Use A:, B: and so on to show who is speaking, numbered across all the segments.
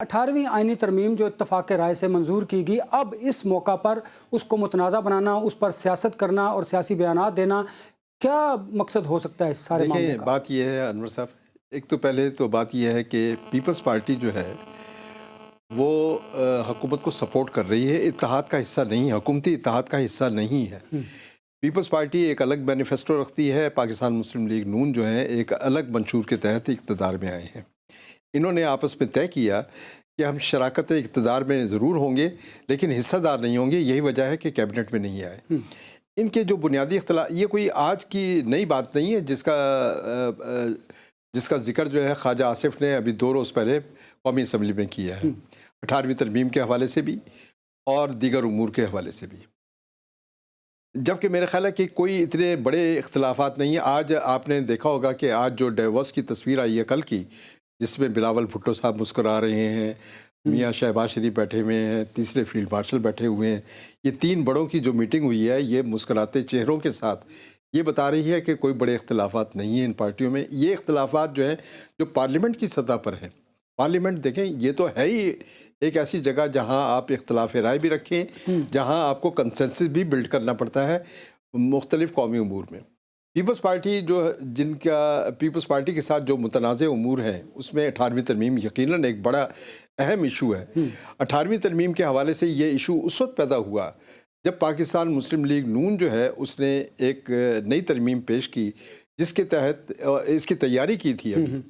A: 18वीं आईनी तरमीम जो इत्तफाक राय से मंजूर की गई, अब इस मौका पर उसको मुतनाज़ा बनाना, उस पर सियासत करना और सियासी बयानात देना, क्या मकसद हो सकता है इस सारे मामले का?
B: बात यह है अनवर साहब, एक तो पहले तो बात यह है कि पीपल्स पार्टी जो है वो हुकूमत को सपोर्ट कर रही है, इत्तेहाद का हिस्सा नहीं, हुकूमती इत्तेहाद का हिस्सा नहीं है। पीपल्स पार्टी एक अलग मैनिफेस्टो रखती है, पाकिस्तान मुस्लिम लीग नून जो है एक अलग मंशूर के तहत इक़्तिदार में आए हैं। इन्होंने आपस में तय किया कि हम शराकत इक़्तिदार में ज़रूर होंगे लेकिन हिस्सेदार नहीं होंगे, यही वजह है कि कैबिनेट में नहीं आए। इनके जो बुनियादी इख्तिलाफ, ये कोई आज की नई बात नहीं है जिसका जिक्र जो है ख्वाजा आसिफ ने अभी 2 रोज़ पहले कौमी असम्बली में किया है, 18वीं तरमीम के हवाले से भी और दीगर उमूर के हवाले से भी। जबकि मेरा ख्याल है कि कोई इतने बड़े इख्तिलाफात नहीं है। आज आपने देखा होगा कि आज जो डाइवोर्स की तस्वीर आई है कल की, जिसमें बिलावल भुट्टो साहब मुस्कुरा रहे हैं, मियाँ शहबाज शरीफ बैठे हुए हैं, तीसरे फील्ड मार्शल बैठे हुए हैं, ये 3 बड़ों की जो मीटिंग हुई है ये मुस्कुराते चेहरों के साथ ये बता रही है कि कोई बड़े इख्तिलाफात नहीं हैं इन पार्टियों में। ये इख्तिलाफात जो हैं जो पार्लियामेंट की सतह पर हैं, पार्लियामेंट देखें ये तो है ही एक ऐसी जगह जहां आप इख्तिलाफ राय भी रखें, जहां आपको कंसेंसस भी बिल्ड करना पड़ता है मुख्तलिफ कौमी उमूर में। पीपल्स पार्टी जिनका पीपल्स पार्टी के साथ जो मुतनाज़ उमूर हैं उसमें 18वीं तरमीम यकीनन एक बड़ा अहम इशू है। 18वीं तरमीम के हवाले से ये इशू उस वक्त पैदा हुआ जब पाकिस्तान मुस्लिम लीग नून जो है उसने एक नई तरमीम पेश की जिसके तहत इसकी तैयारी की थी अभी,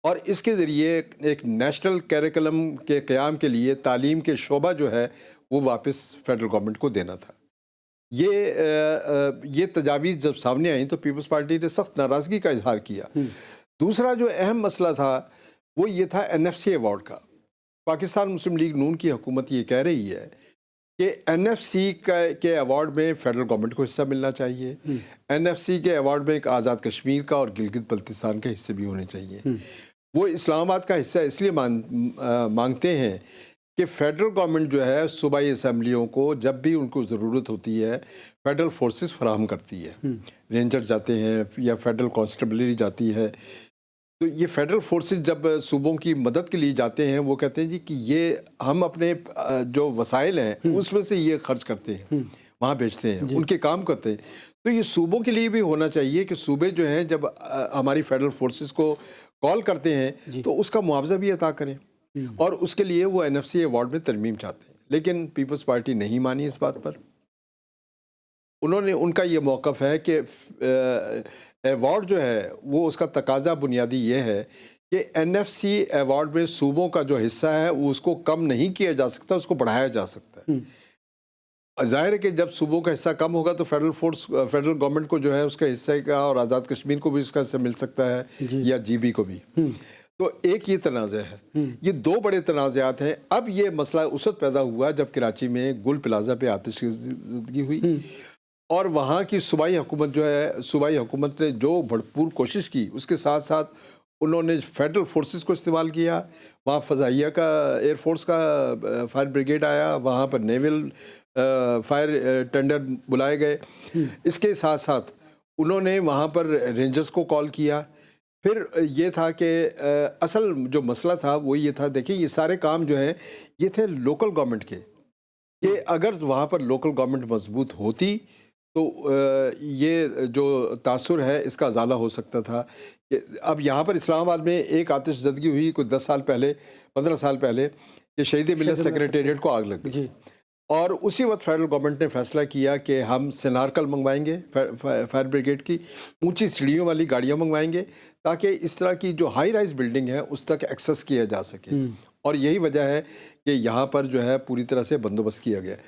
B: और इसके ज़रिए एक नेशनल करिकुलम के क़याम के लिए तालीम के शोबा जो है वो वापस फेडरल गवर्नमेंट को देना था। ये तजावीज़ जब सामने आई तो पीपल्स पार्टी ने सख्त नाराज़गी का इजहार किया। दूसरा जो अहम मसला था वो ये था NFC अवार्ड का। पाकिस्तान मुस्लिम लीग नून की हुकूमत ये कह रही है कि NFC के अवार्ड में फेडरल गवर्नमेंट को हिस्सा मिलना चाहिए, NFC के अवार्ड में एक आज़ाद कश्मीर का और गिलगित बल्तिस्तान के हिस्से भी होने चाहिए। वो इस्लामाबाद का हिस्सा इसलिए मांगते हैं कि फेडरल गवर्नमेंट जो है सूबाई असम्बलियों को जब भी उनको ज़रूरत होती है फेडरल फोर्सेस फराहम करती है, रेंजर जाते हैं या फेडरल कांस्टेबलरी जाती है, तो ये फेडरल फोर्सेस जब सूबों की मदद के लिए जाते हैं वो कहते हैं जी कि ये हम अपने जो वसाइल हैं उसमें से ये खर्च करते हैं, वहाँ भेजते हैं, उनके काम करते हैं। तो ये सूबों के लिए भी होना चाहिए कि सूबे जो हैं जब हमारी फेडरल फोर्सेस को कॉल करते हैं तो उसका मुआवजा भी अता करें, और उसके लिए वो NFC अवार्ड में तरमीम चाहते हैं। लेकिन पीपल्स पार्टी नहीं मानी इस बात पर। उनका ये मौक़िफ़ है कि अवार्ड जो है वो उसका तकाजा बुनियादी ये है कि NFC अवार्ड में सूबों का जो हिस्सा है वो उसको कम नहीं किया जा सकता, उसको बढ़ाया जा सकता है। ज़ाहिर है कि जब सूबों का हिस्सा कम होगा तो फेडरल गवर्नमेंट को जो है उसका हिस्से का और आज़ाद कश्मीर को भी उसका हिस्सा मिल सकता है या GB को भी। तो एक ये तनाज़ा है, ये 2 बड़े तनाज़ात हैं। अब ये मसला उस वक्त पैदा हुआ जब कराची में गुल प्लाजा पे आतिशबाज़ी हुई और वहाँ की सूबाई हुकूमत जो है, सूबाई हुकूमत ने जो भरपूर कोशिश की उसके साथ साथ उन्होंने फेडरल फोर्सेस को इस्तेमाल किया। वहाँ फ़ज़ाइया का एयरफोर्स का फायर ब्रिगेड आया, वहाँ पर नेवल फायर टेंडर बुलाए गए। इसके साथ साथ उन्होंने वहाँ पर रेंजर्स को कॉल किया। फिर ये था कि असल जो मसला था वो ये था, देखिए ये सारे काम जो हैं ये थे लोकल गवर्नमेंट के, कि अगर वहाँ पर लोकल गवर्नमेंट मजबूत होती तो ये जो तासुर है इसका अजाला हो सकता था। अब यहाँ पर इस्लामाबाद में एक आतिशज़दगी हुई कुछ 10 साल पहले, 15 साल पहले, कि शहीद मिलत सेक्रेटेरिएट को आग लग गई और उसी वक्त फेडरल गवर्नमेंट ने फैसला किया कि हम सिनारकल मंगवाएंगे, फायर ब्रिगेड की ऊंची सीढ़ियों वाली गाड़ियां मंगवाएंगे ताकि इस तरह की जो हाई राइज बिल्डिंग है उस तक एक्सेस किया जा सके। और यही वजह है कि यहाँ पर जो है पूरी तरह से बंदोबस्त किया गया।